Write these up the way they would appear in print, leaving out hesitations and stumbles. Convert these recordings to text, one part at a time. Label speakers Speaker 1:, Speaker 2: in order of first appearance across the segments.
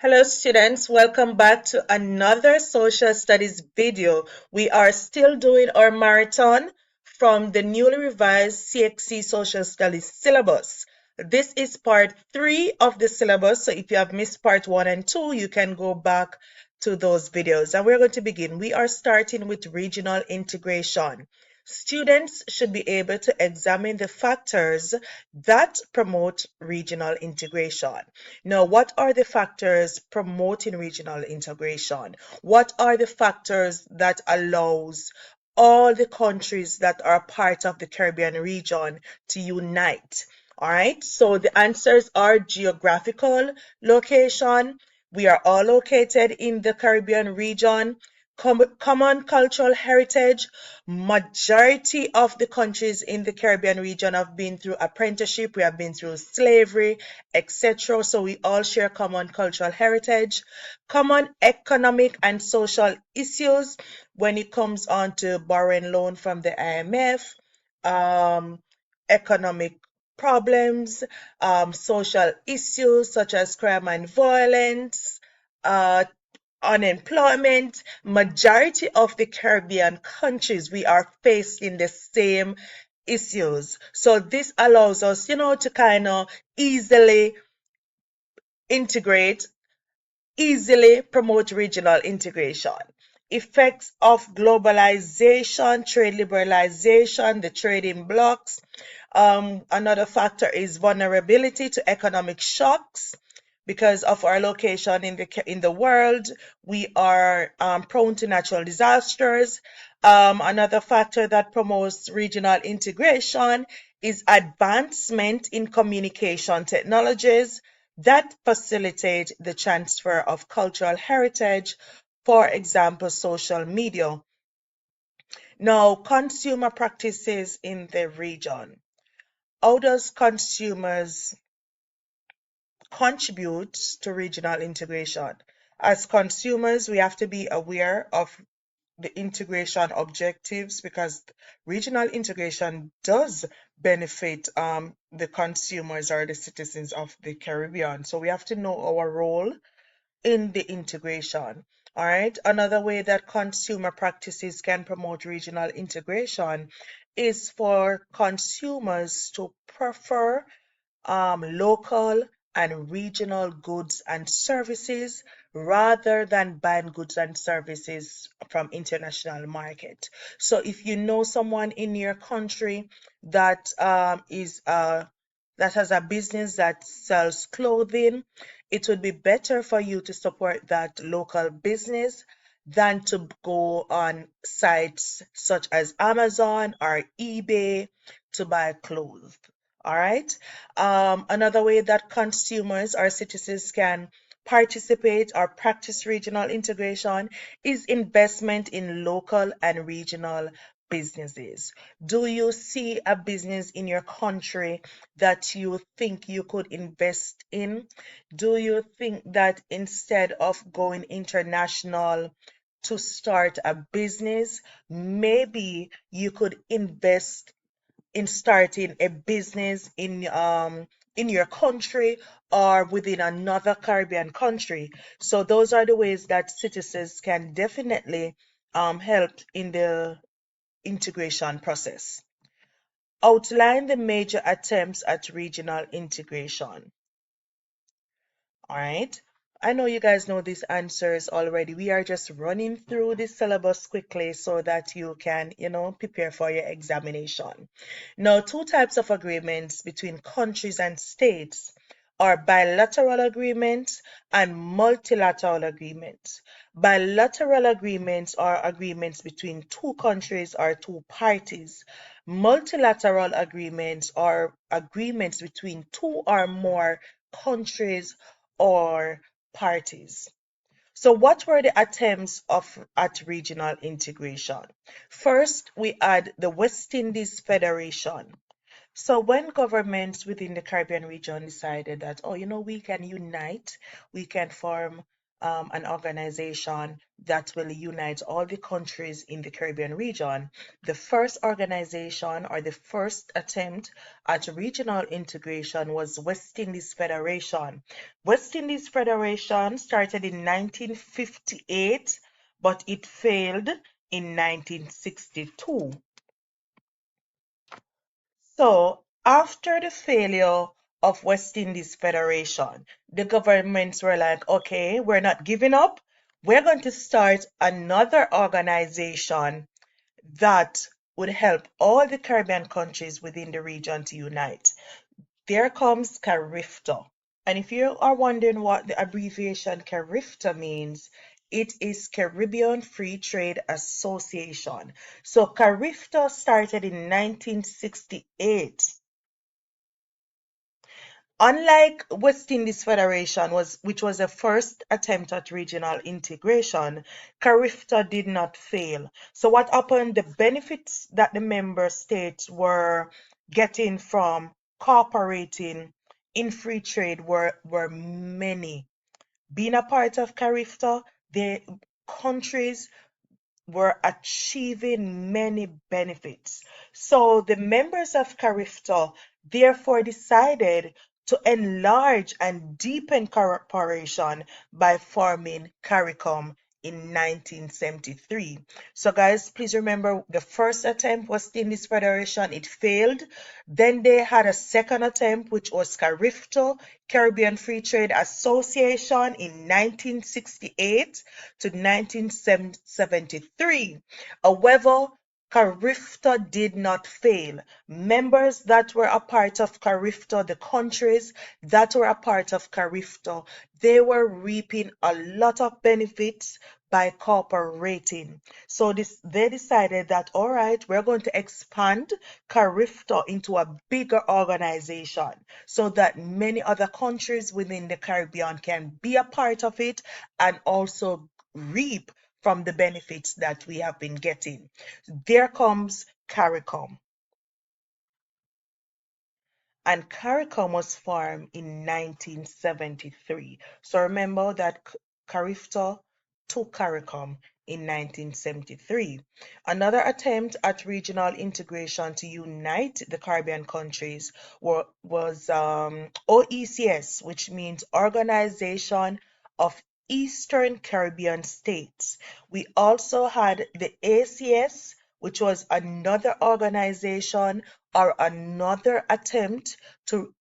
Speaker 1: Hello students, welcome back to another social studies video. We are still doing our marathon from the newly revised CXC social studies syllabus. This is part 3 of the syllabus, so if you have missed part 1 and 2, you can go back to those videos. And we're going to begin. We are starting with regional integration. Students should be able to examine the factors that promote regional integration. Now, what are the factors promoting regional integration? What are the factors that allows all the countries that are part of the Caribbean region to unite? All right, so the answers are geographical location. We are all located in the Caribbean region. Common cultural heritage. Majority of the countries in the Caribbean region have been through apprenticeship, we have been through slavery, etc. So we all share common cultural heritage, common economic and social issues when it comes on to borrowing loan from the IMF, economic problems, social issues such as crime and violence, uh, unemployment. Majority of the Caribbean countries, we are facing the same issues. So this allows us, to kind of easily integrate, easily promote regional integration. Effects of globalization, trade liberalization, the trading blocks. Another factor is vulnerability to economic shocks. Because of our location in the world, we are prone to natural disasters. Another factor that promotes regional integration is advancement in communication technologies that facilitate the transfer of cultural heritage, for example, social media. Now, consumer practices in the region. How does consumers contribute to regional integration? As consumers, we have to be aware of the integration objectives because regional integration does benefit the consumers or the citizens of the Caribbean. So we have to know our role in the integration. All right. Another way that consumer practices can promote regional integration is for consumers to prefer local and regional goods and services rather than buying goods and services from international market. So if you know someone in your country that that has a business that sells clothing, it would be better for you to support that local business than to go on sites such as Amazon or eBay to buy clothes. All right. Another way that consumers or citizens can participate or practice regional integration is investment in local and regional businesses. Do you see a business in your country that you think you could invest in? Do you think that instead of going international to start a business, maybe you could invest in starting a business in your country or within another Caribbean country? So those are the ways that citizens can definitely help in the integration process. Outline the major attempts at regional integration. All right. I know you guys know these answers already. We are just running through the syllabus quickly so that you can, prepare for your examination. Now, two types of agreements between countries and states are bilateral agreements and multilateral agreements. Bilateral agreements are agreements between two countries or two parties. Multilateral agreements are agreements between two or more countries or parties. So what were the attempts at regional integration? First, we had the West Indies Federation. So when governments within the Caribbean region decided that, we can unite, we can form an organization that will unite all the countries in the Caribbean region. The first organization or the first attempt at regional integration was West Indies Federation. West Indies Federation started in 1958, but it failed in 1962. So, after the failure of West Indies Federation, the governments were like, okay, we're not giving up. We're going to start another organization that would help all the Caribbean countries within the region to unite. There comes CARIFTA. And if you are wondering what the abbreviation CARIFTA means, it is Caribbean Free Trade Association. So CARIFTA started in 1968. Unlike West Indies Federation, which was a first attempt at regional integration, CARIFTA did not fail. So what happened? The benefits that the member states were getting from cooperating in free trade were many. Being a part of CARIFTA, the countries were achieving many benefits. So the members of CARIFTA therefore decided to enlarge and deepen cooperation by forming CARICOM in 1973. So guys, please remember the first attempt was Indies Federation. It failed. Then they had a second attempt, which was CARIFTA, Caribbean Free Trade Association in 1968 to 1973. However, CARIFTA did not fail. Members that were a part of CARIFTA, the countries that were a part of CARIFTA, they were reaping a lot of benefits by cooperating. So they decided that, all right, we're going to expand CARIFTA into a bigger organization so that many other countries within the Caribbean can be a part of it and also reap from the benefits that we have been getting. There comes CARICOM. And CARICOM was formed in 1973. So remember that CARIFTA took CARICOM in 1973. Another attempt at regional integration to unite the Caribbean countries was OECS, which means Organization of Eastern Caribbean States. We also had the ACS, which was another organization or another attempt to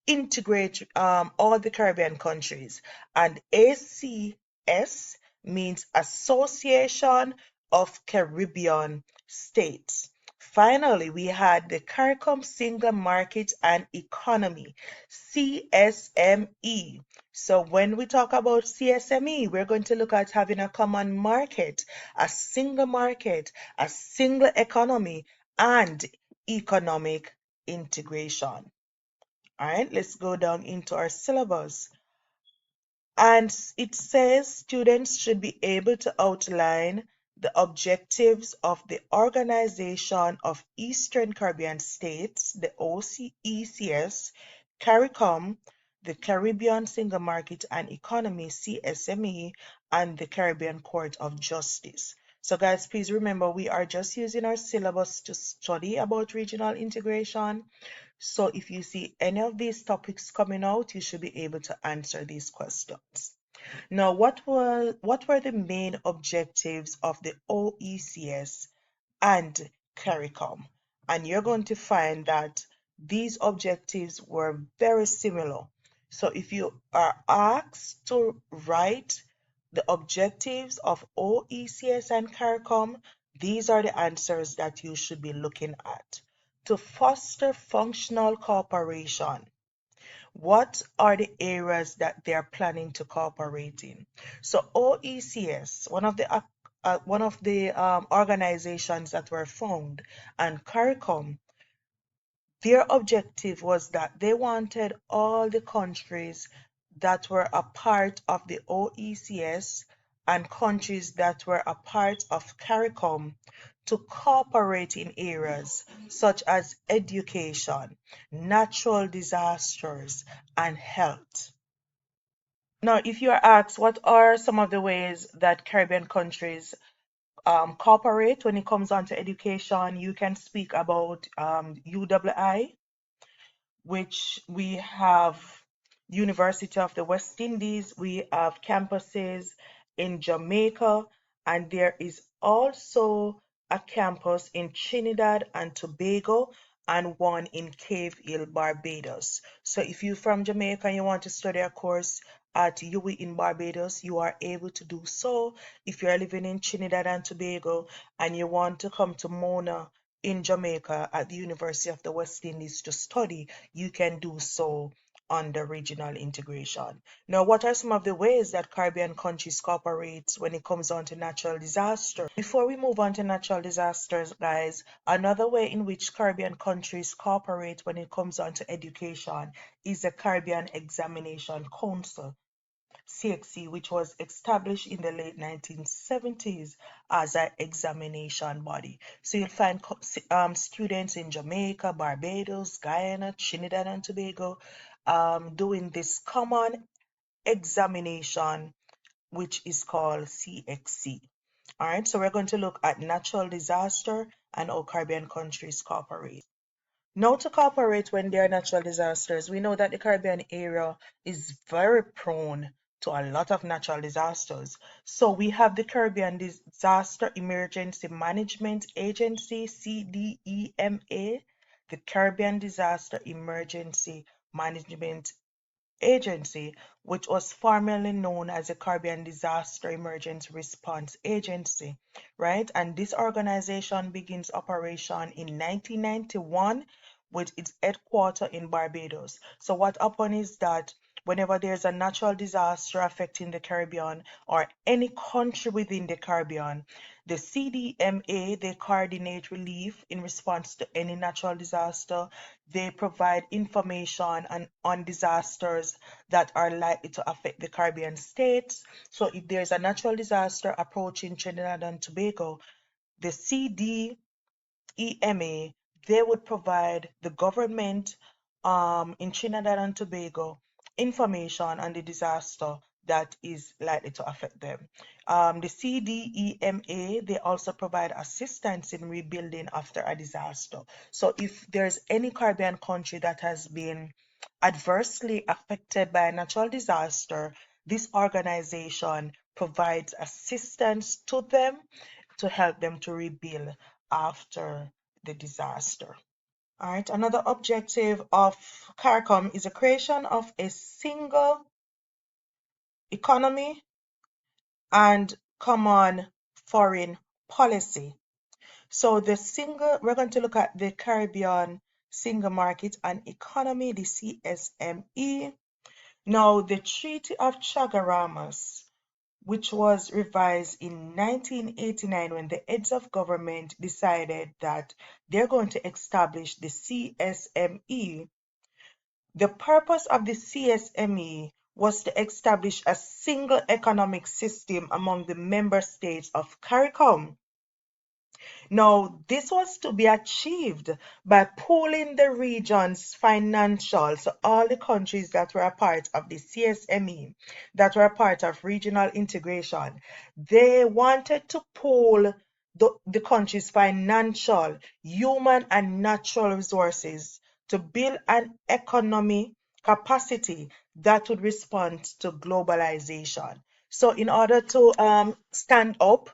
Speaker 1: integrate all the Caribbean countries. And ACS means Association of Caribbean States. Finally, we had the CARICOM Single Market and Economy, CSME. So when we talk about CSME, we're going to look at having a common market, a single economy, and economic integration. All right, let's go down into our syllabus. And it says students should be able to outline the objectives of the Organization of Eastern Caribbean States, the OECS, CARICOM, the Caribbean Single Market and Economy, CSME, and the Caribbean Court of Justice. So guys, please remember we are just using our syllabus to study about regional integration. So if you see any of these topics coming out, you should be able to answer these questions. Now, what were the main objectives of the OECS and CARICOM? And you're going to find that these objectives were very similar. So if you are asked to write the objectives of OECS and CARICOM, these are the answers that you should be looking at. To foster functional cooperation, what are the areas that they are planning to cooperate in? So OECS, one of the organizations that were formed, and CARICOM, their objective was that they wanted all the countries that were a part of the OECS and countries that were a part of CARICOM to cooperate in areas such as education, natural disasters, and health. Now, if you are asked what are some of the ways that Caribbean countries cooperate when it comes on to education, you can speak about UWI, which we have University of the West Indies, we have campuses in Jamaica, and there is also a campus in Trinidad and Tobago and one in Cave Hill, Barbados. So if you're from Jamaica and you want to study a course at UWI in Barbados, you are able to do so. If you're living in Trinidad and Tobago and you want to come to Mona in Jamaica at the University of the West Indies to study, you can do so under regional integration. Now, what are some of the ways that Caribbean countries cooperate when it comes on to natural disaster? Before we move on to natural disasters, guys, another way in which Caribbean countries cooperate when it comes on to education is the Caribbean Examination Council. CXC, which was established in the late 1970s as an examination body. So you'll find students in Jamaica, Barbados, Guyana, Trinidad and Tobago doing this common examination, which is called CXC. All right, so we're going to look at natural disaster and how Caribbean countries cooperate. Now, to cooperate when there are natural disasters, we know that the Caribbean area is very prone to a lot of natural disasters. So we have the Caribbean Disaster Emergency Management Agency, CDEMA, the Caribbean Disaster Emergency Management Agency, which was formerly known as the Caribbean Disaster Emergency Response Agency, right? And this organization begins operation in 1991 with its headquarters in Barbados. So what happened is that whenever there's a natural disaster affecting the Caribbean or any country within the Caribbean, the CDMA, they coordinate relief in response to any natural disaster. They provide information on disasters that are likely to affect the Caribbean states. So if there's a natural disaster approaching Trinidad and Tobago, the CDEMA, they would provide the government in Trinidad and Tobago information on the disaster that is likely to affect them. The CDEMA, they also provide assistance in rebuilding after a disaster. So if there's any Caribbean country that has been adversely affected by a natural disaster, this organization provides assistance to them to help them to rebuild after the disaster. All right, another objective of CARICOM is the creation of a single economy and common foreign policy. So we're going to look at the Caribbean Single Market and Economy, the CSME. Now, the Treaty of Chaguaramas, which was revised in 1989 when the heads of government decided that they're going to establish the CSME. The purpose of the CSME was to establish a single economic system among the member states of CARICOM. Now, this was to be achieved by pooling the region's financials, so all the countries that were a part of the CSME, that were a part of regional integration, they wanted to pool the country's financial, human, and natural resources to build an economy capacity that would respond to globalization. So, in order to stand up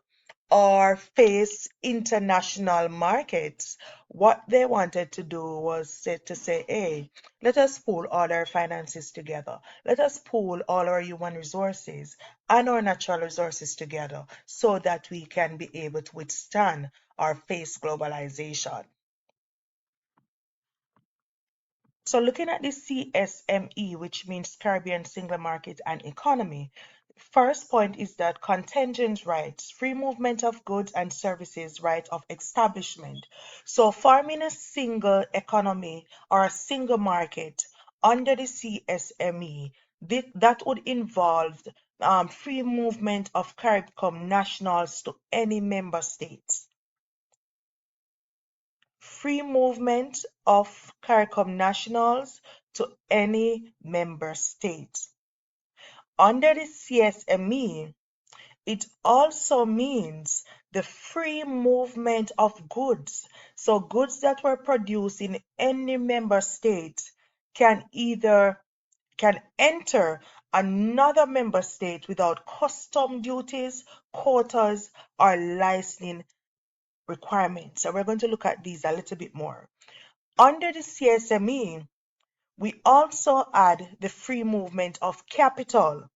Speaker 1: or face international markets, what they wanted to do was to say, hey, let us pool all our finances together. Let us pool all our human resources and our natural resources together so that we can be able to withstand or face globalization. So looking at the CSME, which means Caribbean Single Market and Economy, first point is that contingent rights, free movement of goods and services, right of establishment. So forming a single economy or a single market under the CSME, that would involve free movement of CARICOM nationals to any member states. Free movement of CARICOM nationals to any member state. Under the CSME, it also means the free movement of goods. So goods that were produced in any member state can either can enter another member state without custom duties, quotas, or licensing requirements. So we're going to look at these a little bit more. Under the CSME, we also add the free movement of capital,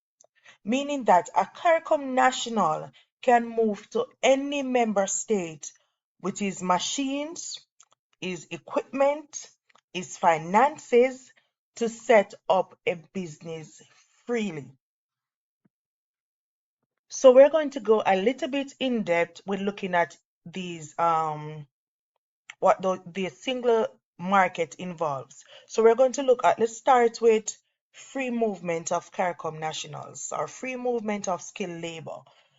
Speaker 1: meaning that a CARICOM national can move to any member state with his machines, his equipment, his finances to set up a business freely. So we're going to go a little bit in depth with looking at these what the single market involves. So we're going to look at, let's start with free movement of CARICOM nationals or free movement of skilled labor.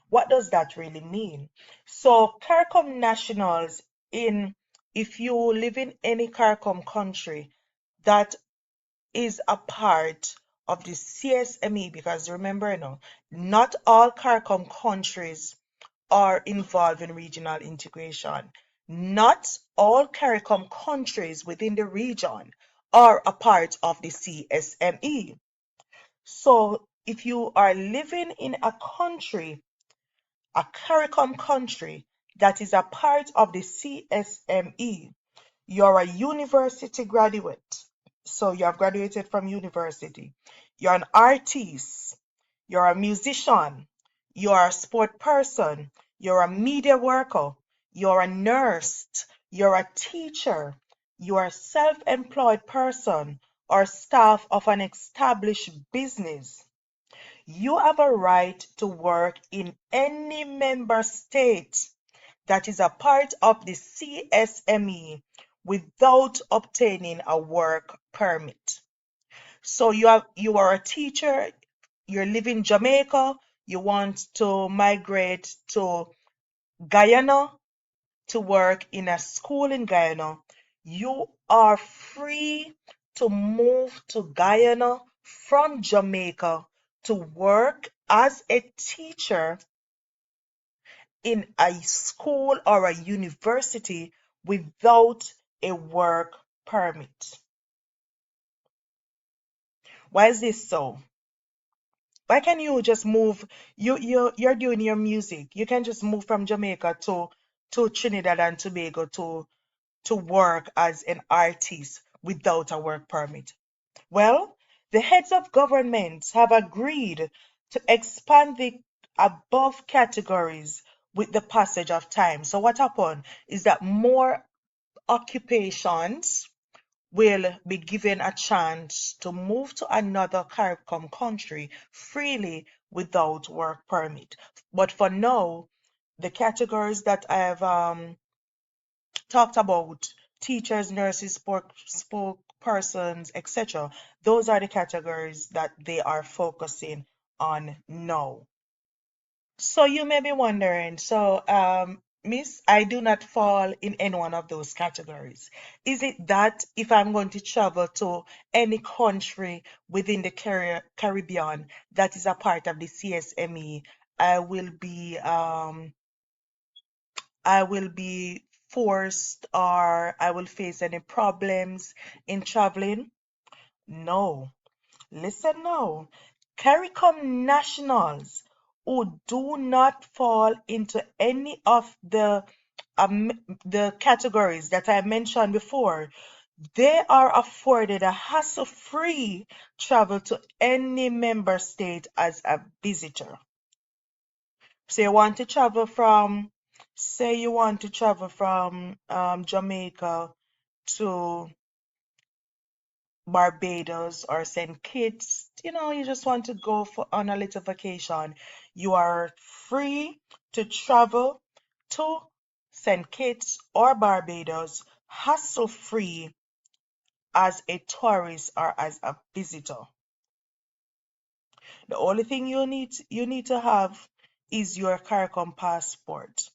Speaker 1: What does that really mean? So CARICOM nationals if you live in any CARICOM country, that is a part of the CSME, because remember now, not all CARICOM countries are involved in regional integration. Not all CARICOM countries within the region are a part of the CSME. So if you are living in a country, a CARICOM country that is a part of the CSME, you're a university graduate. So you have graduated from university. You're an artist. You're a musician. You're a sport person. You're a media worker. You're a nurse. You're a teacher. You're a self-employed person or staff of an established business. You have a right to work in any member state that is a part of the CSME without obtaining a work permit. So you are a teacher, you live in Jamaica, you want to migrate to Guyana to work in a school in Guyana, you are free to move to Guyana from Jamaica to work as a teacher in a school or a university without a work permit. Why is this so? Why can you just move? You're doing your music. You can just move from Jamaica to Trinidad and Tobago to work as an artist without a work permit. Well, the heads of governments have agreed to expand the above categories with the passage of time. So what happened is that more occupations will be given a chance to move to another CARICOM country freely without work permit. But for now, the categories that I have talked about, teachers, nurses, spokespersons, etc., those are the categories that they are focusing on now. So you may be wondering, so Miss, I do not fall in any one of those categories. Is it that if I'm going to travel to any country within the Caribbean that is a part of the CSME, I will be forced or I will face any problems in traveling? No. Listen now. CARICOM nationals who do not fall into any of the categories that I mentioned before, they are afforded a hassle-free travel to any member state as a visitor. So you want to travel from, say you want to travel from Jamaica to Barbados or St. Kitts, you just want to go on a little vacation. You are free to travel to St. Kitts or Barbados hassle-free as a tourist or as a visitor. The only thing you need to have is your CARICOM passport.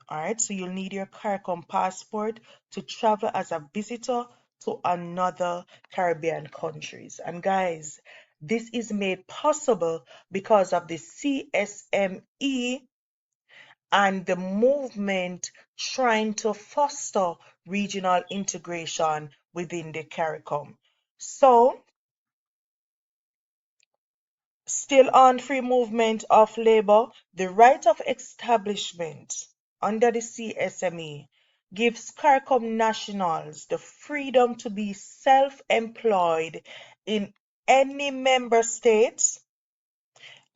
Speaker 1: All right, so you'll need your CARICOM passport to travel as a visitor to another Caribbean countries. And guys, This is made possible because of the CSME and the movement trying to foster regional integration within the CARICOM. So, still on free movement of labor, the right of establishment under the CSME gives CARICOM nationals the freedom to be self-employed in any member state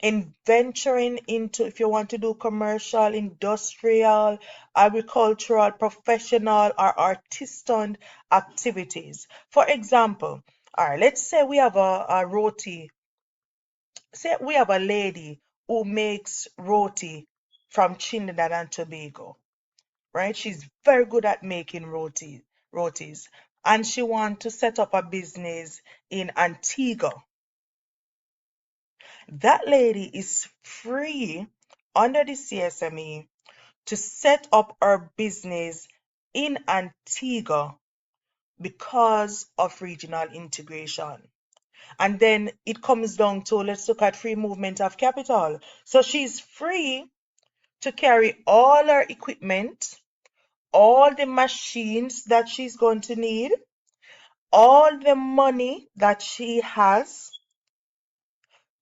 Speaker 1: in venturing into, if you want to do commercial, industrial, agricultural, professional, or artisan activities. For example, all right, let's say we have a roti. Say we have a lady who makes roti from Trinidad and Tobago, right? She's very good at making rotis, and she wants to set up a business in Antigua. That lady is free under the CSME to set up her business in Antigua because of regional integration. And then it comes down to, let's look at free movement of capital. So she's free to carry all her equipment, all the machines that she's going to need, all the money that she has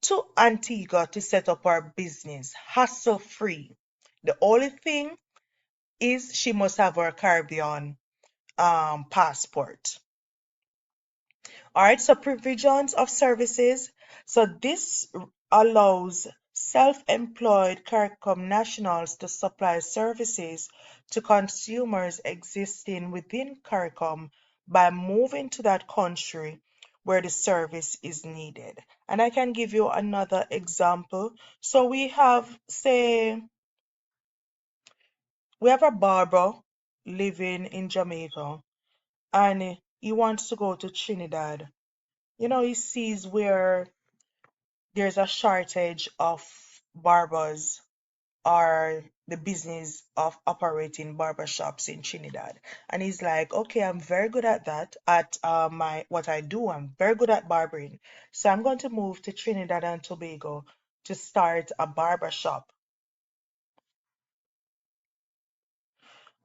Speaker 1: to Antigua to set up her business, hassle free. The only thing is she must have her Caribbean passport. All right, so provisions of services. So this allows self-employed CARICOM nationals to supply services to consumers existing within CARICOM by moving to that country where the service is needed. And I can give you another example. So we have, say, we have a barber living in Jamaica and he wants to go to Trinidad. He sees where there's a shortage of barbers or the business of operating barbershops in Trinidad. And he's like, okay, I'm very good at that, at my what I do. I'm very good at barbering. So I'm going to move to Trinidad and Tobago to start a barbershop.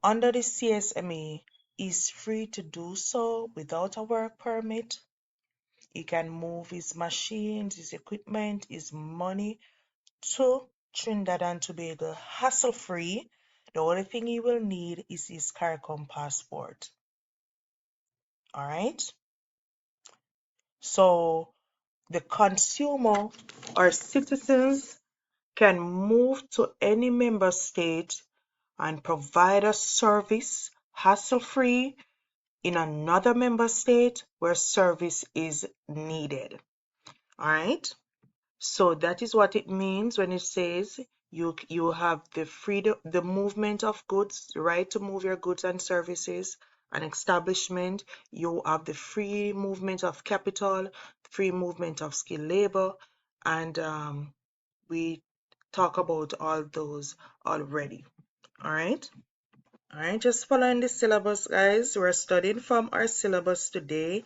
Speaker 1: Under the CSME, he's free to do so without a work permit. He can move his machines, his equipment, his money to Trinidad and Tobago hassle-free. The only thing he will need is his CARICOM passport. All right. So the consumer or citizens can move to any member state and provide a service hassle-free in another member state where service is needed. All right. So that is what it means when it says you have the freedom, the movement of goods, the right to move your goods and services, an establishment. You have the free movement of capital, free movement of skilled labor, and we talk about all those already. All right. All right, just following the syllabus, guys. We're studying from our syllabus today,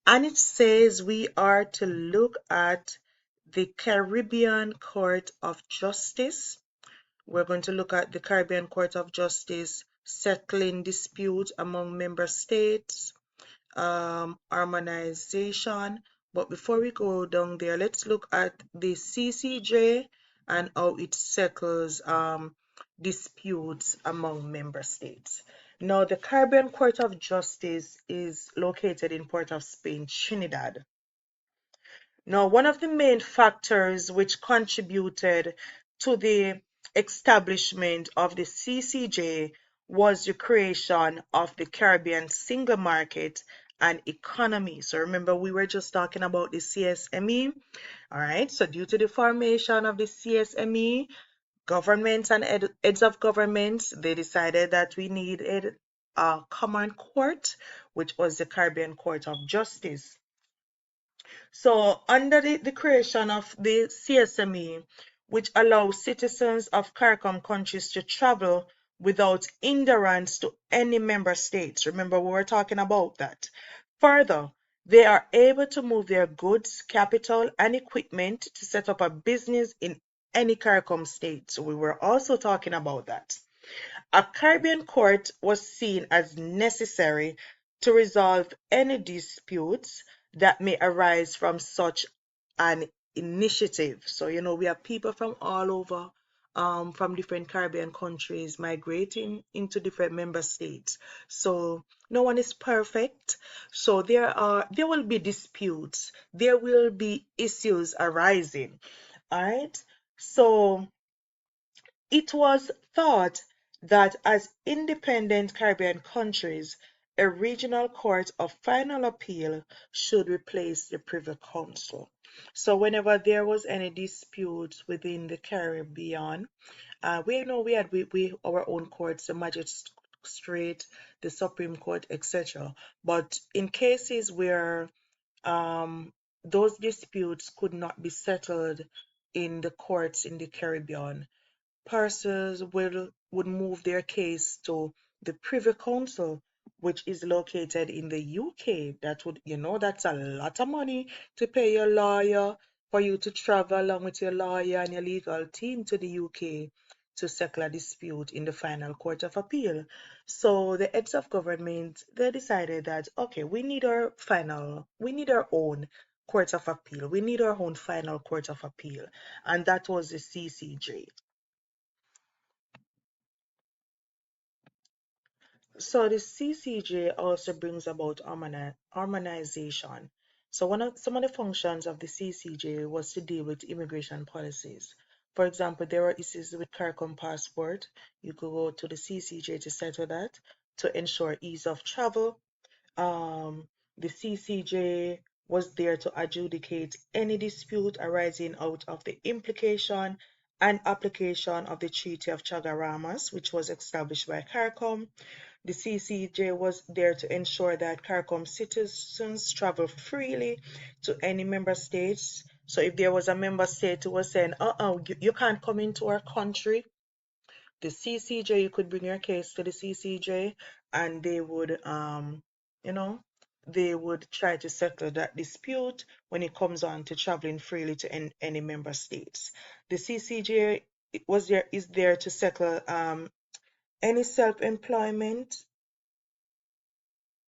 Speaker 1: and it says we are to look at the Caribbean Court of Justice. We're going to look at the Caribbean Court of Justice settling disputes among member states, harmonization. But before we go down there, let's look at the CCJ and how it settles disputes among member states. Now, the Caribbean Court of Justice is located in Port of Spain, Trinidad. Now, one of the main factors which contributed to the establishment of the CCJ was the creation of the Caribbean single market and economy. So remember, we were just talking about the CSME. All right, so due to the formation of the CSME, governments and heads of governments, they decided that we needed a common court, which was the Caribbean Court of Justice. So, under the creation of the CSME, which allows citizens of CARICOM countries to travel without hindrance to any member states. Remember, we were talking about that. Further, They are able to move their goods, capital, and equipment to set up a business in any CARICOM state. So we were also talking about that. A Caribbean court was seen as necessary to resolve any disputes that may arise from such an initiative. So, we have people from all over, from different Caribbean countries migrating into different member states. So, no one is perfect. So, there will be disputes, there will be issues arising. All right. So, it was thought that as independent Caribbean countries, a regional court of final appeal should replace the Privy Council. So whenever there was any disputes within the Caribbean, we know we our own courts, the magistrate, the Supreme Court, etc. But in cases where those disputes could not be settled in the courts in the Caribbean, persons would move their case to the Privy Council, which is located in the UK. That's a lot of money to pay your lawyer for you to travel along with your lawyer and your legal team to the UK to settle a dispute in the final court of appeal. So the heads of government, they decided that, okay, we need our own court of appeal. We need our own final court of appeal. And that was the CCJ. So the CCJ also brings about harmonization. So some of the functions of the CCJ was to deal with immigration policies. For example, there were issues with CARICOM passport. You could go to the CCJ to settle that to ensure ease of travel. The CCJ was there to adjudicate any dispute arising out of the implication and application of the Treaty of Chagaramas, which was established by CARICOM. The CCJ was there to ensure that CARICOM citizens travel freely to any member states. So if there was a member state who was saying, you can't come into our country, the CCJ, you could bring your case to the CCJ and you know, they would try to settle that dispute when it comes on to traveling freely to any member states. The CCJ is there to settle any self-employment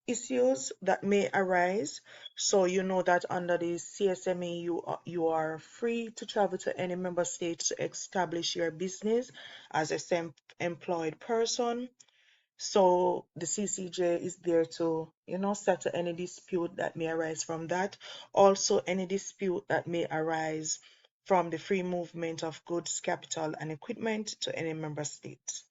Speaker 1: issues that may arise. So you know that under the CSME, you are free to travel to any member state to establish your business as a self-employed person. So the CCJ is there to, settle any dispute that may arise from that. Also, any dispute that may arise from the free movement of goods, capital, and equipment to any member state.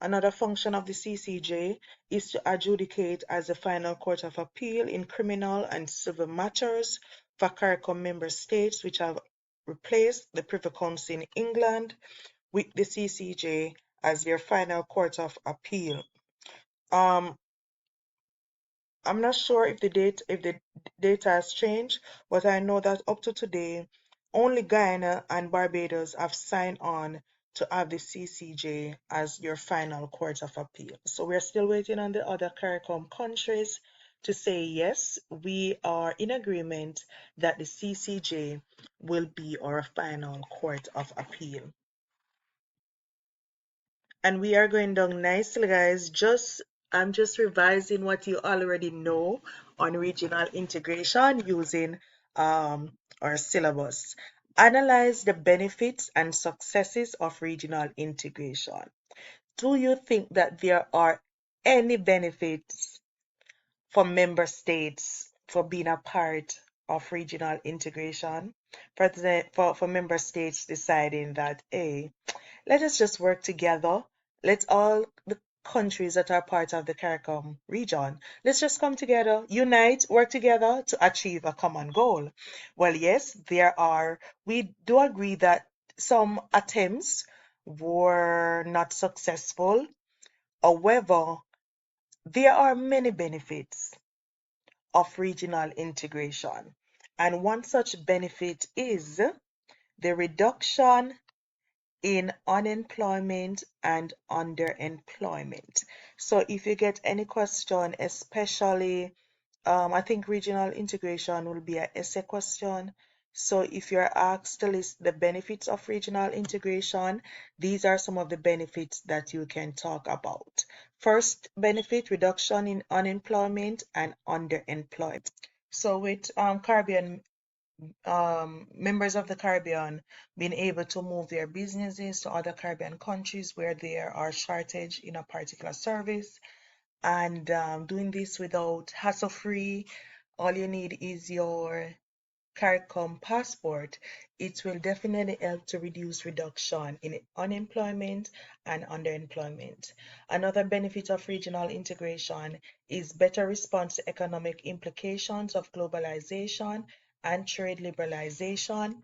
Speaker 1: Another function of the CCJ is to adjudicate as a final court of appeal in criminal and civil matters for CARICOM member states which have replaced the Privy Council in England with the CCJ as their final court of appeal. Um, I'm not sure if the data has changed, but I know that up to today, only Guyana and Barbados have signed on to have the CCJ as your final court of appeal. So we're still waiting on the other CARICOM countries to say yes, we are in agreement that the CCJ will be our final court of appeal. And we are going down nicely, guys. I'm just revising what you already know on regional integration using our syllabus. Analyze the benefits and successes of regional integration. Do you think that there are any benefits for member states for being a part of regional integration? For member states deciding that, hey, let us just work together. Let all the countries that are part of the CARICOM region, let's just come together, unite, work together to achieve a common goal. Well, yes, we do agree that some attempts were not successful. However, there are many benefits of regional integration. And one such benefit is the reduction in unemployment and underemployment. So if you get any question, especially I think regional integration will be a essay question. So if you're asked to list the benefits of regional integration, these are some of the benefits that you can talk about. First benefit, reduction in unemployment and underemployment. So with Caribbean members of the Caribbean being able to move their businesses to other Caribbean countries where there are shortage in a particular service, and doing this without hassle-free. All you need is your CARICOM passport. It will definitely help to reduce reduction in unemployment and underemployment. Another benefit of regional integration is better response to economic implications of globalization and trade liberalization.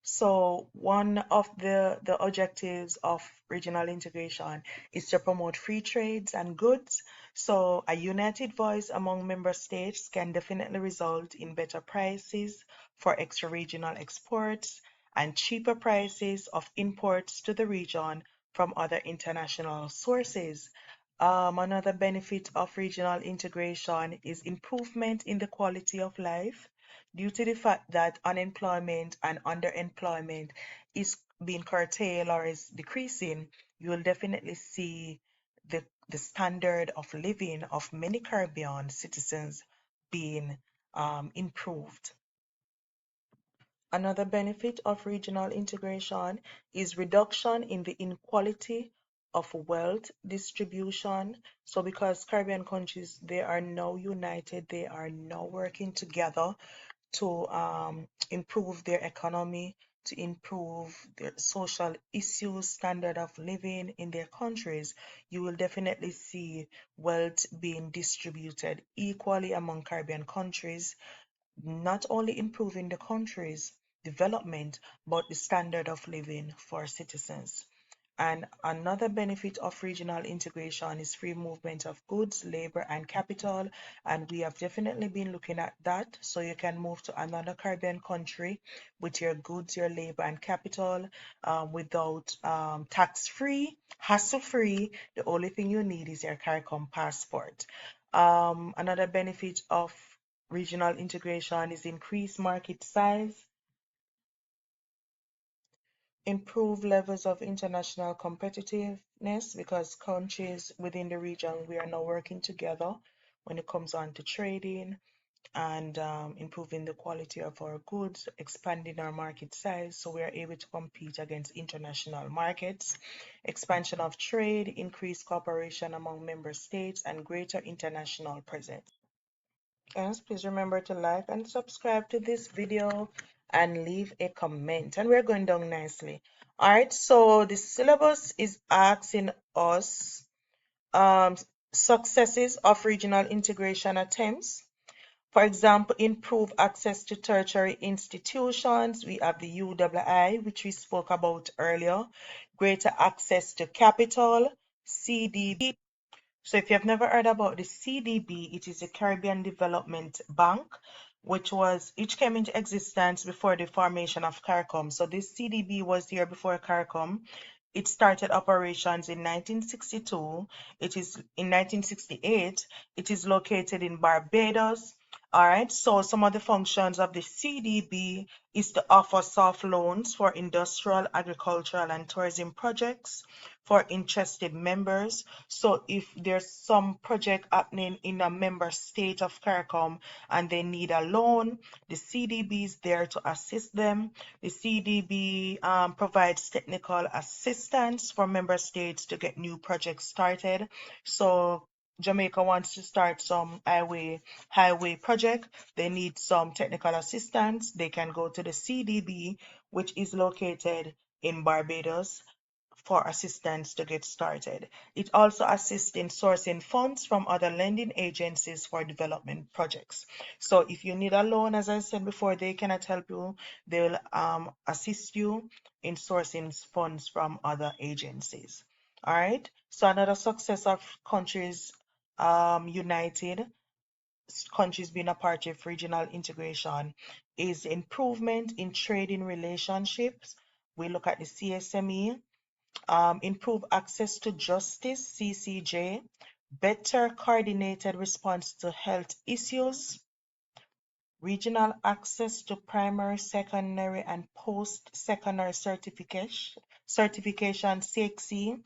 Speaker 1: So one of the objectives of regional integration is to promote free trades and goods. So a united voice among member states can definitely result in better prices for extra-regional exports and cheaper prices of imports to the region from other international sources. Another benefit of regional integration is improvement in the quality of life due to the fact that unemployment and underemployment is being curtailed or is decreasing. You will definitely see the standard of living of many Caribbean citizens being improved. Another benefit of regional integration is reduction in the inequality of wealth distribution. So because Caribbean countries, they are now united, they are now working together to improve their economy, to improve their social issues, standard of living in their countries, you will definitely see wealth being distributed equally among Caribbean countries, not only improving the country's development, but the standard of living for citizens. And another benefit of regional integration is free movement of goods, labor, and capital. And we have definitely been looking at that. So you can move to another Caribbean country with your goods, your labor, and capital without tax-free, hassle-free. The only thing you need is your CARICOM passport. Another benefit of regional integration is increased market size, improve levels of international competitiveness because countries within the region, we are now working together when it comes on to trading and improving the quality of our goods, expanding our market size so we are able to compete against international markets, expansion of trade, increased cooperation among member states, and greater international presence. Guys, please remember to like and subscribe to this video and leave a comment. And we're going down nicely. All right, so the syllabus is asking us um, successes of regional integration attempts. For example, improve access to tertiary institutions. We have the UII, which we spoke about earlier. Greater access to capital, CDB. So if you've never heard about the CDB, it is the Caribbean Development Bank, which came into existence before the formation of CARICOM. So this CDB was here before CARICOM. It started operations in 1962. It is in 1968. It is located in Barbados. All right, so some of the functions of the CDB is to offer soft loans for industrial, agricultural, and tourism projects for interested members. So if there's some project happening in a member state of CARICOM and they need a loan, the CDB is there to assist them. The CDB provides technical assistance for member states to get new projects started. So Jamaica wants to start some highway project. They need some technical assistance. They can go to the CDB, which is located in Barbados, for assistance to get started. It also assists in sourcing funds from other lending agencies for development projects. So if you need a loan, as I said before, they cannot help you. They will assist you in sourcing funds from other agencies. All right. So another success of countries united, countries being a part of regional integration, is improvement in trading relationships. We look at the CSME, improve access to justice, CCJ, better coordinated response to health issues, regional access to primary, secondary, and post-secondary certification, CXC,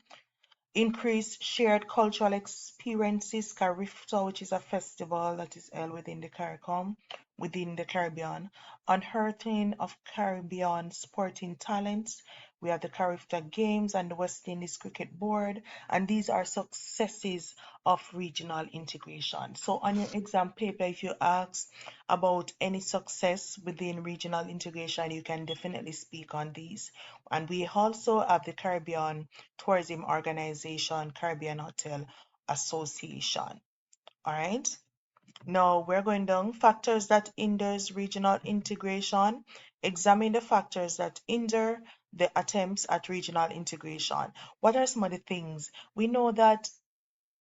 Speaker 1: increase shared cultural experiences, Carifta, which is a festival that is held within the CARICOM, within the Caribbean, unearthing of Caribbean sporting talents. We have the Carifta Games and the West Indies Cricket Board, and these are successes of regional integration. So on your exam paper, if you ask about any success within regional integration, you can definitely speak on these. And we also have the Caribbean Tourism Organization, Caribbean Hotel Association. All right. Now we're going down factors that hinders regional integration. Examine the factors that hinder the attempts at regional integration. What are some of the things? We know that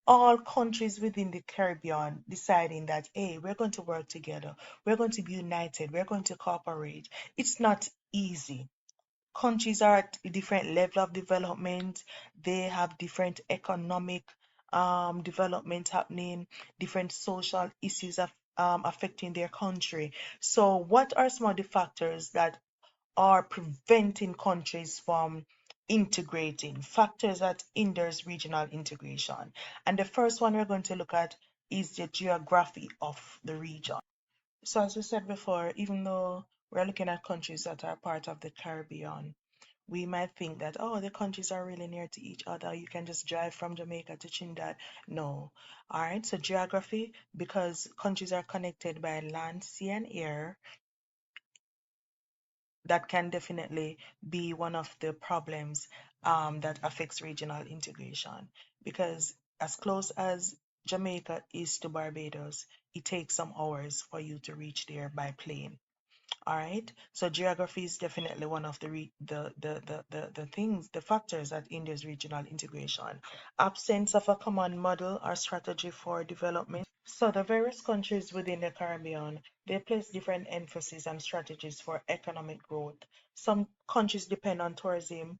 Speaker 1: all countries within the Caribbean deciding that, hey, we're going to work together, we're going to be united, we're going to cooperate. It's not easy. Countries are at a different level of development. They have different economic development happening, different social issues affecting their country. So, what are some of the factors that are preventing countries from integrating? Factors that hinders regional integration. And the first one we're going to look at is the geography of the region. So, as we said before, even though we're looking at countries that are part of the Caribbean, we might think that, oh, the countries are really near to each other. You can just drive from Jamaica to Trinidad. No. All right. So, geography, because countries are connected by land, sea, and air, that can definitely be one of the problems that affects regional integration. Because as close as Jamaica is to Barbados, it takes some hours for you to reach there by plane. All right. So geography is definitely one of the things, the factors that hinders regional integration. Absence of a common model or strategy for development. So the various countries within the Caribbean, they place different emphasis and strategies for economic growth. Some countries depend on tourism,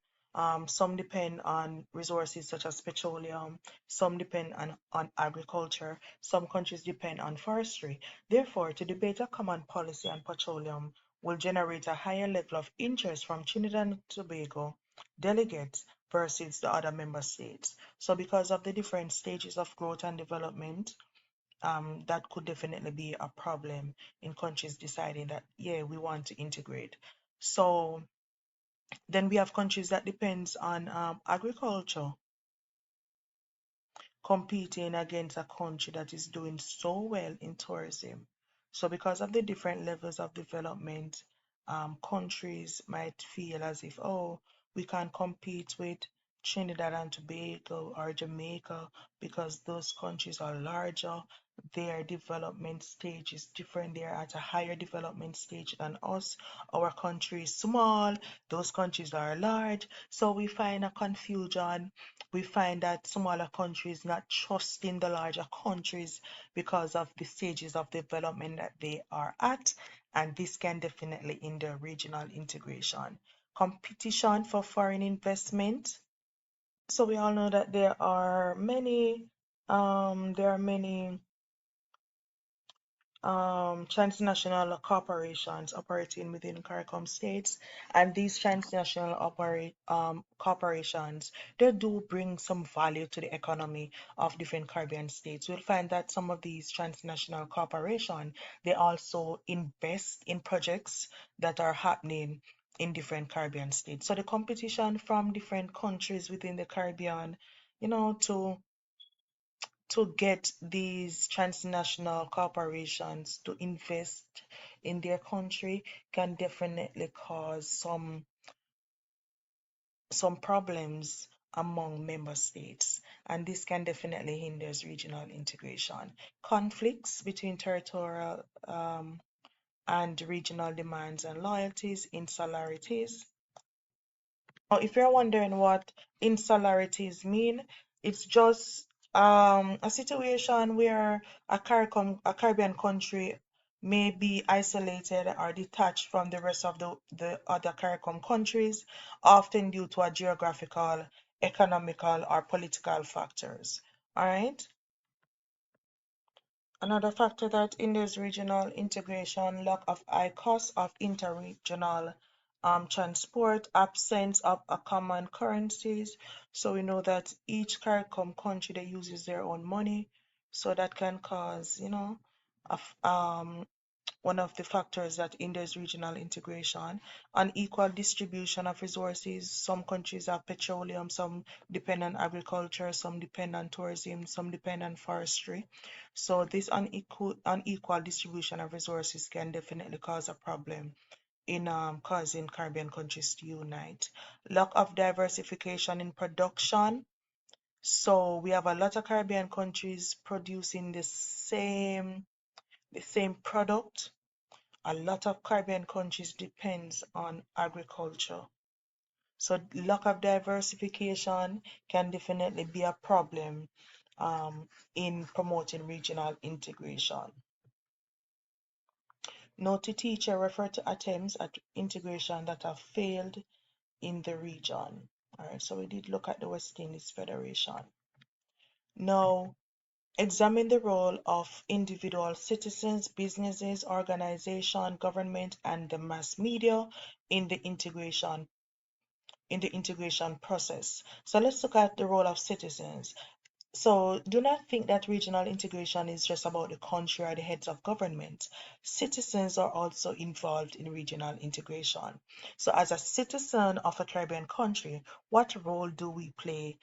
Speaker 1: some depend on resources such as petroleum, some depend on agriculture, some countries depend on forestry. Therefore, to debate a common policy on petroleum will generate a higher level of interest from Trinidad and Tobago delegates versus the other member states. So, because of the different stages of growth and development, that could definitely be a problem in countries deciding that, yeah, we want to integrate. So, then we have countries that depends on agriculture competing against a country that is doing so well in tourism. So, because of the different levels of development, countries might feel as if, oh, we can't compete with Trinidad and Tobago or Jamaica because those countries are larger. Their development stage is different. They're at a higher development stage than us. Our country is small, those countries are large. So we find a confusion. We find that smaller countries not trusting the larger countries because of the stages of development that they are at, and this can definitely hinder regional integration. Competition for foreign investment. So we all know that there are many transnational corporations operating within CARICOM states, and these transnational corporations, they do bring some value to the economy of different Caribbean states. We'll find that some of these transnational corporations, they also invest in projects that are happening in different Caribbean states. So the competition from different countries within the Caribbean, to get these transnational corporations to invest in their country can definitely cause some problems among member states, and this can definitely hinder regional integration. Conflicts between territorial and regional demands and loyalties, insularities. Now, if you're wondering what insularities mean, it's just a situation where a Caribbean country may be isolated or detached from the rest of the other CARICOM countries, often due to a geographical, economical, or political factors. All right. Another factor that hinders regional integration, lack of high cost of interregional transport, absence of a common currencies. So we know that each CARICOM country they uses their own money, so that can cause, one of the factors that hinders regional integration. Unequal distribution of resources. Some countries have petroleum, some depend on agriculture, some depend on tourism, some depend on forestry. So this unequal distribution of resources can definitely cause a problem in causing Caribbean countries to unite. Lack of diversification in production. So we have a lot of Caribbean countries producing the same product. A lot of Caribbean countries depends on agriculture. So lack of diversification can definitely be a problem in promoting regional integration. Note to teacher refer to attempts at integration that have failed in the region. All right, so we did look at the West Indies Federation. Now, examine the role of individual citizens, businesses, organization, government, and the mass media in the integration process. So let's look at the role of citizens. So do not think that regional integration is just about the country or the heads of government. Citizens are also involved in regional integration. So as a citizen of a Caribbean country, what role do we play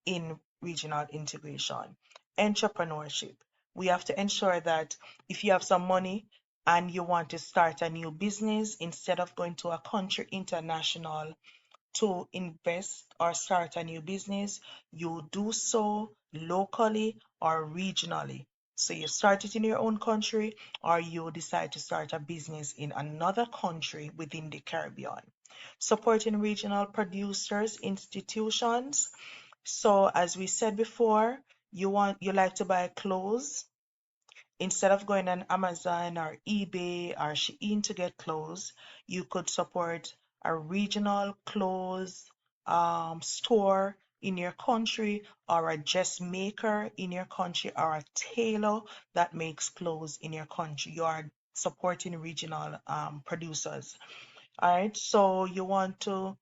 Speaker 1: in regional integration? Entrepreneurship. We have to ensure that if you have some money and you want to start a new business, instead of going to a country international to invest or start a new business, you do so locally or regionally. So you start it in your own country or you decide to start a business in another country within the Caribbean. Supporting regional producers, institutions. So as we said before, you like to buy clothes. Instead of going on Amazon or eBay or Shein to get clothes, you could support a regional clothes store in your country, or a dressmaker in your country, or a tailor that makes clothes in your country. You are supporting regional producers. All right, so you want to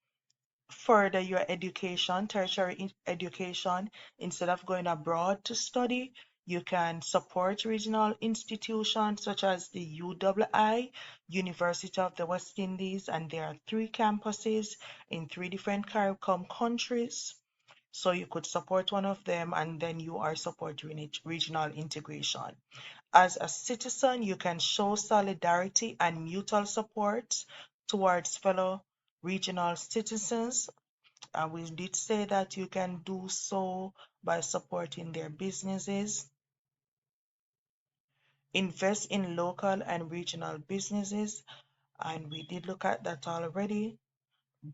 Speaker 1: further your education, tertiary education. Instead of going abroad to study, you can support regional institutions such as the UII, University of the West Indies, and there are 3 campuses in 3 different CARICOM countries. So you could support one of them, and then you are supporting regional integration. As a citizen, you can show solidarity and mutual support towards fellow regional citizens. We did say that you can do so by supporting their businesses. Invest in local and regional businesses, and we did look at that already.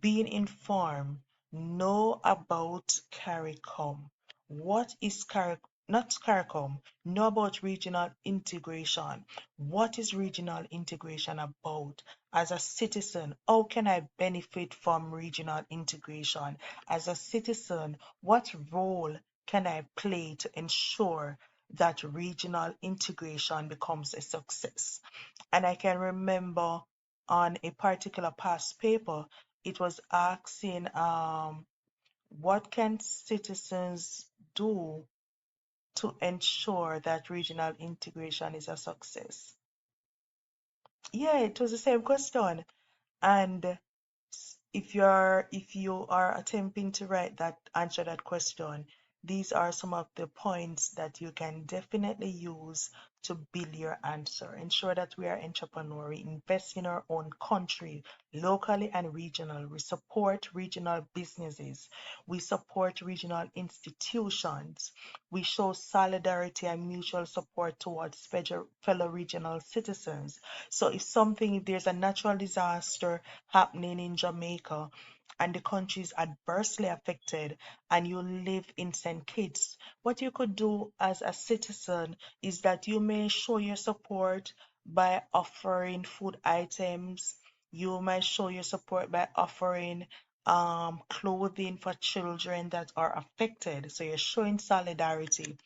Speaker 1: Being informed, know about CARICOM. What is CARICOM? Not CARICOM, know about regional integration. What is regional integration about? As a citizen, how can I benefit from regional integration? As a citizen, what role can I play to ensure that regional integration becomes a success? And I can remember on a particular past paper, it was asking what can citizens do to ensure that regional integration is a success? Yeah, it was the same question. And if you are attempting to write that answer that question, these are some of the points that you can definitely use to build your answer. Ensure that we are entrepreneurial, invest in our own country, locally and regional. We support regional businesses. We support regional institutions. We show solidarity and mutual support towards fellow regional citizens. So if there's a natural disaster happening in Jamaica and the country is adversely affected and you live in St. Kitts, what you could do as a citizen is that you may show your support by offering food items. You might show your support by offering clothing for children that are affected. So you're showing solidarity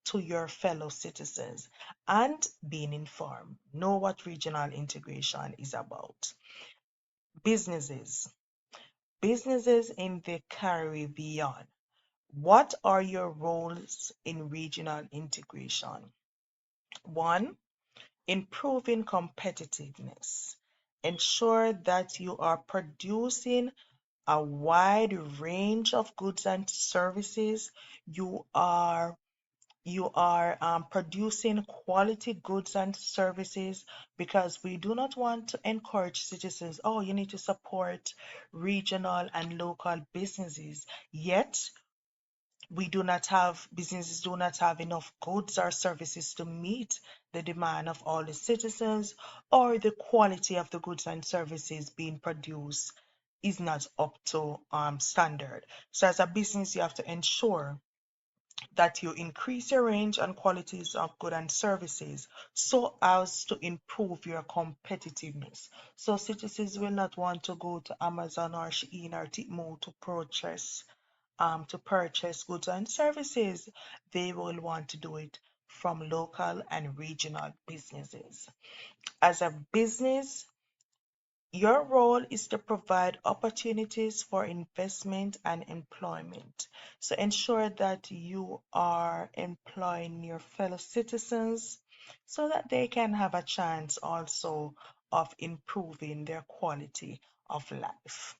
Speaker 1: to your fellow citizens and being informed. Know what regional integration is about. Businesses. Businesses in the Caribbean. What are your roles in regional integration? One, improving competitiveness. Ensure that you are producing a wide range of goods and services. You are producing quality goods and services, because we do not want to encourage citizens, oh, you need to support regional and local businesses. Yet businesses do not have enough goods or services to meet the demand of all the citizens, or the quality of the goods and services being produced is not up to standard. So as a business, you have to ensure that you increase your range and qualities of goods and services so as to improve your competitiveness. So citizens will not want to go to Amazon or Shein or Temu to purchase goods and services. They will want to do it from local and regional businesses. As a business, your role is to provide opportunities for investment and employment. So ensure that you are employing your fellow citizens so that they can have a chance also of improving their quality of life.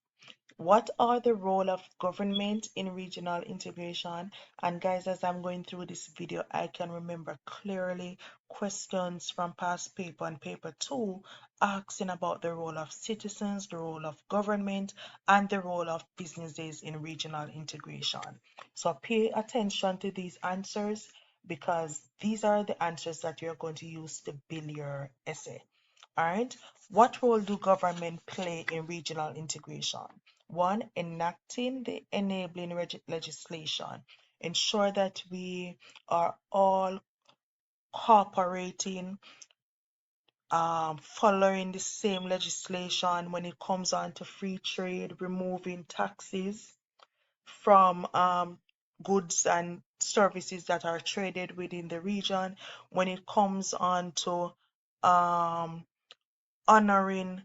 Speaker 1: What are the role of government in regional integration? And guys, as I'm going through this video, I can remember clearly questions from past paper and paper 2 asking about the role of citizens, the role of government, and the role of businesses in regional integration. So pay attention to these answers, because these are the answers that you're going to use to build your essay. All right. What role do government play in regional integration? One, enacting the enabling legislation. Ensure that we are all cooperating, following the same legislation when it comes on to free trade, removing taxes from goods and services that are traded within the region. When it comes on to um, honoring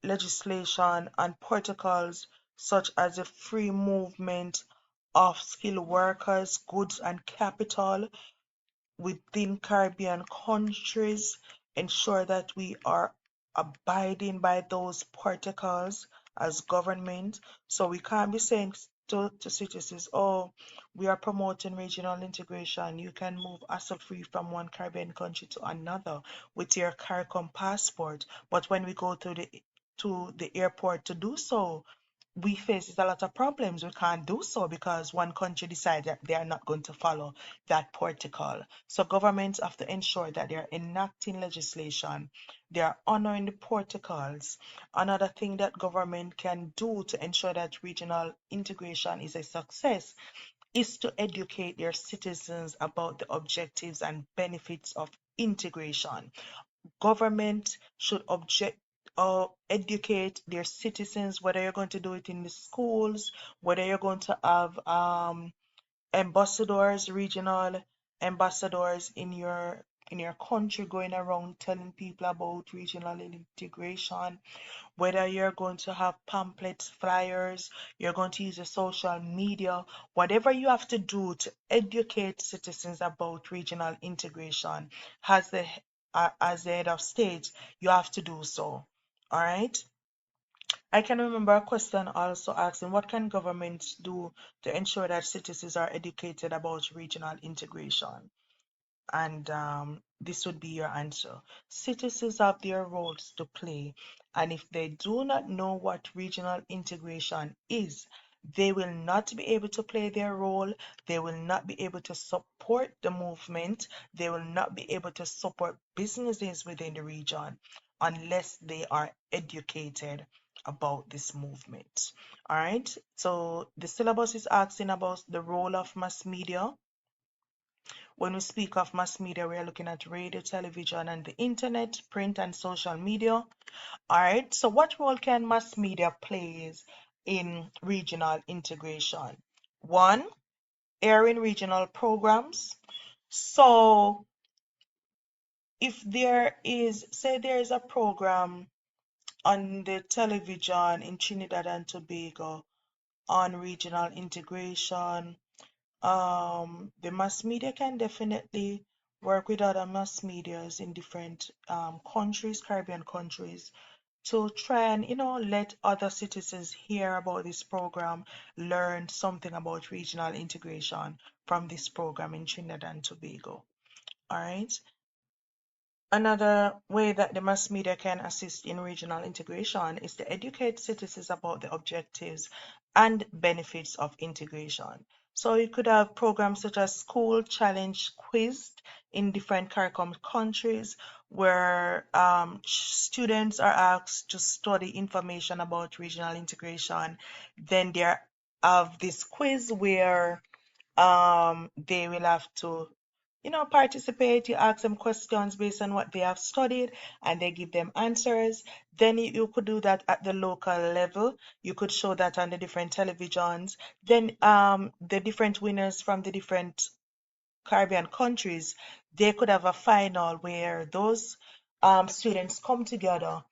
Speaker 1: legislation and protocols such as the free movement of skilled workers, goods and capital within Caribbean countries, ensure that we are abiding by those protocols as government. So we can't be saying to citizens, oh, we are promoting regional integration. You can move hassle free from one Caribbean country to another with your CARICOM passport. But when we go to the airport to do so, we face a lot of problems. We can't do so because one country decides that they are not going to follow that protocol. So governments have to ensure that they are enacting legislation, they are honoring the protocols. Another thing that government can do to ensure that regional integration is a success is to educate their citizens about the objectives and benefits of integration. Government should educate their citizens, whether you're going to do it in the schools, whether you're going to have ambassadors, regional ambassadors in your country going around telling people about regional integration, whether you're going to have pamphlets, flyers, you're going to use the social media, whatever you have to do to educate citizens about regional integration as the head of state, you have to do so. All right. I can remember a question also asking, what can governments do to ensure that citizens are educated about regional integration? And this would be your answer. Citizens have their roles to play, and if they do not know what regional integration is, they will not be able to play their role, they will not be able to support the movement, they will not be able to support businesses within the region unless they are educated about this movement. All right, so the syllabus is asking about the role of mass media. When we speak of mass media, we are looking at radio, television, and the internet, print, and social media. All right, so what role can mass media play in regional integration. One, airing regional programs. So if there is, say there is a program on the television in Trinidad and Tobago on regional integration, the mass media can definitely work with other mass medias in different countries, Caribbean countries, to try and, let other citizens hear about this program, learn something about regional integration from this program in Trinidad and Tobago. All right. Another way that the mass media can assist in regional integration is to educate citizens about the objectives and benefits of integration. So you could have programs such as School Challenge Quiz in different CARICOM countries where students are asked to study information about regional integration. Then there have this quiz where they will have to participate. You ask them questions based on what they have studied and they give them answers. Then you could do that at the local level. You could show that on the different televisions. Then the different winners from the different Caribbean countries, they could have a final where those students come together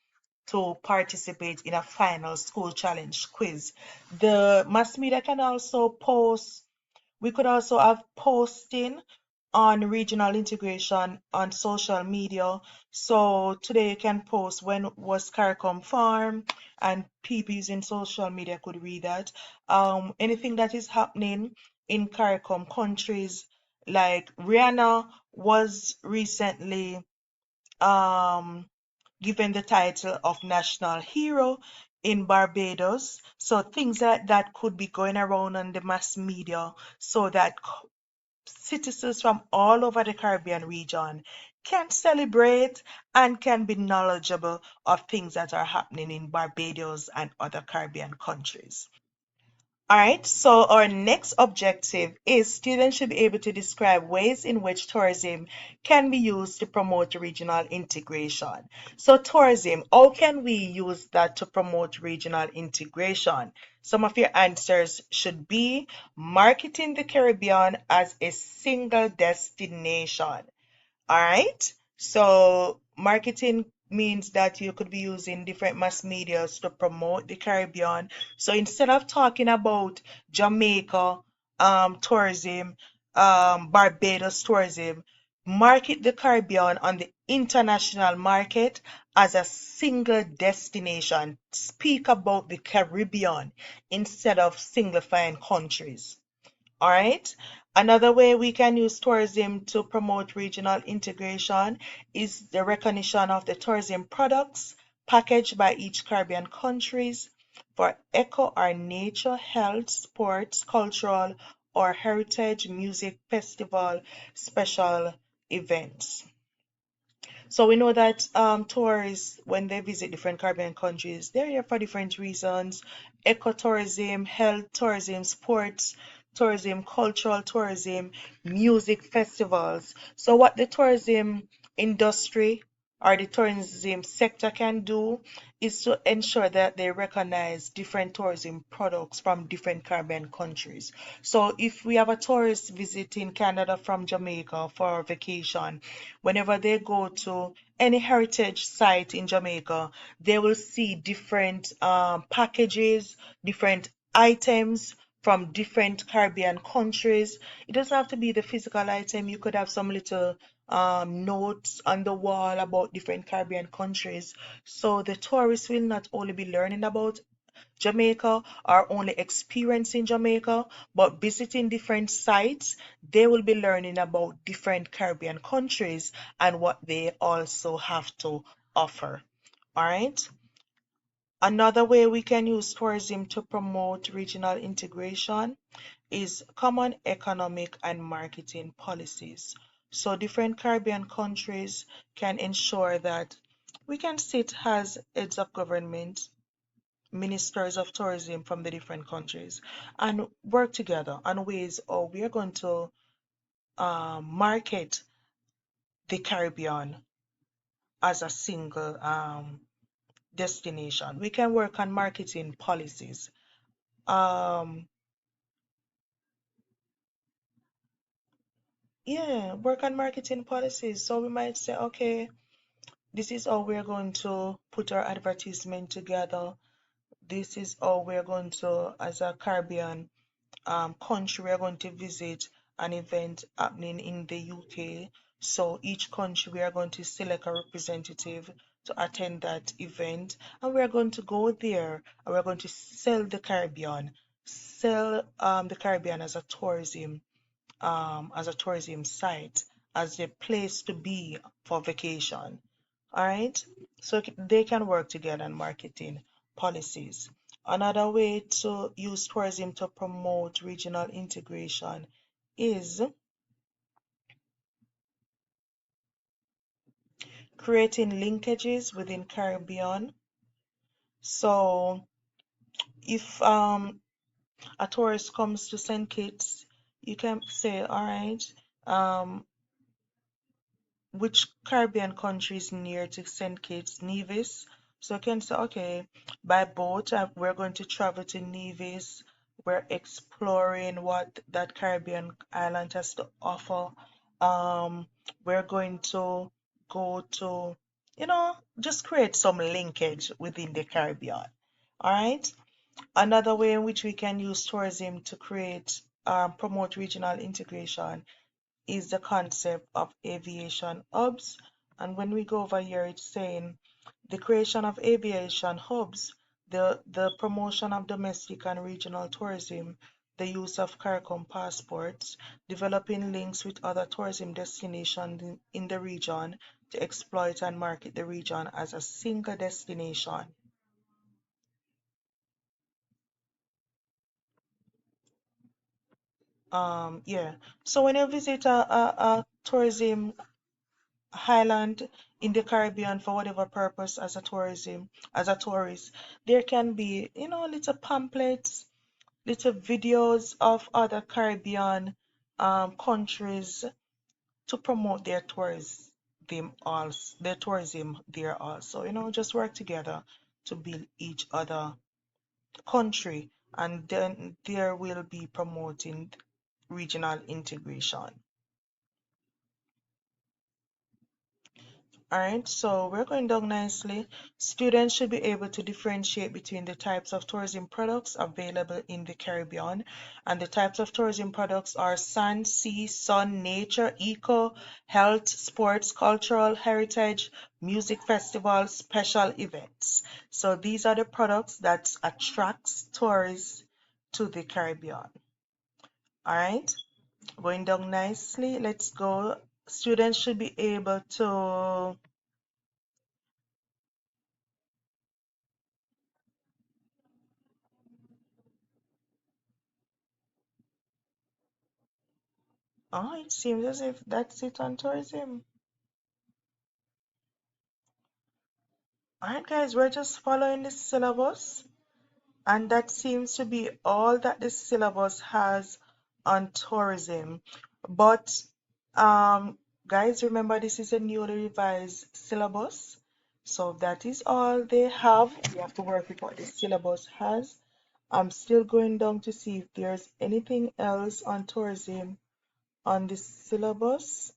Speaker 1: to participate in a final school challenge quiz. The mass media can also post We could also have posting on regional integration on social media. So today you can post when was CARICOM farm and people using social media could read that. Anything that is happening in CARICOM countries, like Rihanna was recently um given the title of national hero in Barbados. So things like that could be going around on the mass media so that citizens from all over the Caribbean region can celebrate and can be knowledgeable of things that are happening in Barbados and other Caribbean countries. All right, so our next objective is students should be able to describe ways in which tourism can be used to promote regional integration. So tourism, how can we use that to promote regional integration? Some of your answers should be marketing the Caribbean as a single destination. All right. So marketing means that you could be using different mass medias to promote the Caribbean. So instead of talking about Jamaica tourism, Barbados tourism, market the Caribbean on the international market as a single destination. Speak about the Caribbean instead of simplifying countries. All right. Another way we can use tourism to promote regional integration is the recognition of the tourism products packaged by each Caribbean countries for eco or nature, health, sports, cultural or heritage, music, festival, special events. So we know that tourists, when they visit different Caribbean countries, they're here for different reasons. Ecotourism, health tourism, sports tourism, cultural tourism, music festivals. So what the tourism industry or the tourism sector can do is to ensure that they recognize different tourism products from different Caribbean countries. So if we have a tourist visiting Canada from Jamaica for vacation, whenever they go to any heritage site in Jamaica, they will see different packages, different items from different Caribbean countries. It doesn't have to be the physical item. You could have some little notes on the wall about different Caribbean countries. So the tourists will not only be learning about Jamaica or only experiencing Jamaica, but visiting different sites, they will be learning about different Caribbean countries and what they also have to offer. All right. Another way we can use tourism to promote regional integration is common economic and marketing policies. So different Caribbean countries can ensure that we can sit as heads of government, ministers of tourism from the different countries, and work together on ways how we are going to market the Caribbean as a single destination. We can work on marketing policies um yeah, work on marketing policies. So we might say, okay, this is how we're going to put our advertisement together. This is how we're going to, as a Caribbean country, we're going to visit an event happening in the UK. So each country, we are going to select a representative to attend that event, and we're going to go there and we're going to sell the Caribbean as a tourism site, as a place to be for vacation. All right, so they can work together on marketing policies. Another way to use tourism to promote regional integration is creating linkages within Caribbean. So if a tourist comes to St. Kitts, you can say, all right, um, which Caribbean country is near to St. Kitts, Nevis. So I can say, okay, by boat, we're going to travel to Nevis. We're exploring what that Caribbean island has to offer. Um, we're going to go to, just create some linkage within the Caribbean. All right. Another way in which we can use tourism to promote regional integration is the concept of aviation hubs. And when we go over here, it's saying the creation of aviation hubs, the promotion of domestic and regional tourism, the use of CARICOM passports, developing links with other tourism destinations in the region to exploit and market the region as a single destination. Yeah. So when you visit a tourism Highland in the Caribbean for whatever purpose as a tourist, there can be, little pamphlets, little videos of other Caribbean countries to promote their tourism there also. Just work together to build each other country, and then there will be promoting regional integration. Alright, so we're going down nicely. Students should be able to differentiate between the types of tourism products available in the Caribbean. And the types of tourism products are sand, sea, sun, nature, eco, health, sports, cultural, heritage, music festivals, special events. So these are the products that attracts tourists to the Caribbean. Alright, going down nicely. Let's go. Students should be able to Oh, it seems as if that's it on tourism. Alright, guys, we're just following the syllabus, and that seems to be all that the syllabus has on tourism. But, guys, remember this is a newly revised syllabus, so that is all they have. We have to work with what the syllabus has. I'm still going down to see if there's anything else on tourism on the syllabus.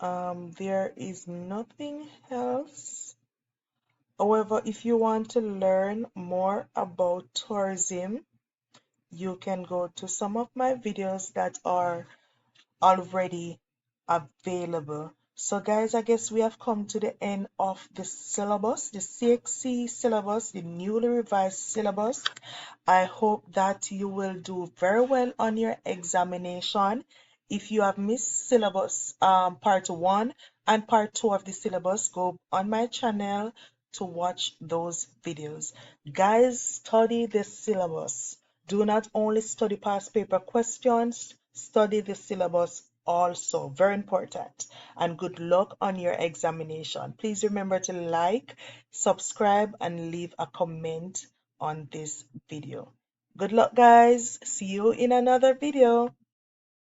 Speaker 1: There is nothing else. However, if you want to learn more about tourism, you can go to some of my videos that are already available. So guys, I guess we have come to the end of the syllabus, the CXC syllabus, the newly revised syllabus. I hope that you will do very well on your examination. If you have missed syllabus part 1 and part 2 of the syllabus, go on my channel to watch those videos. Guys, study the syllabus. Do not only study past paper questions, study the syllabus also. Very important. And good luck on your examination. Please remember to like, subscribe, and leave a comment on this video. Good luck, guys. See you in another video.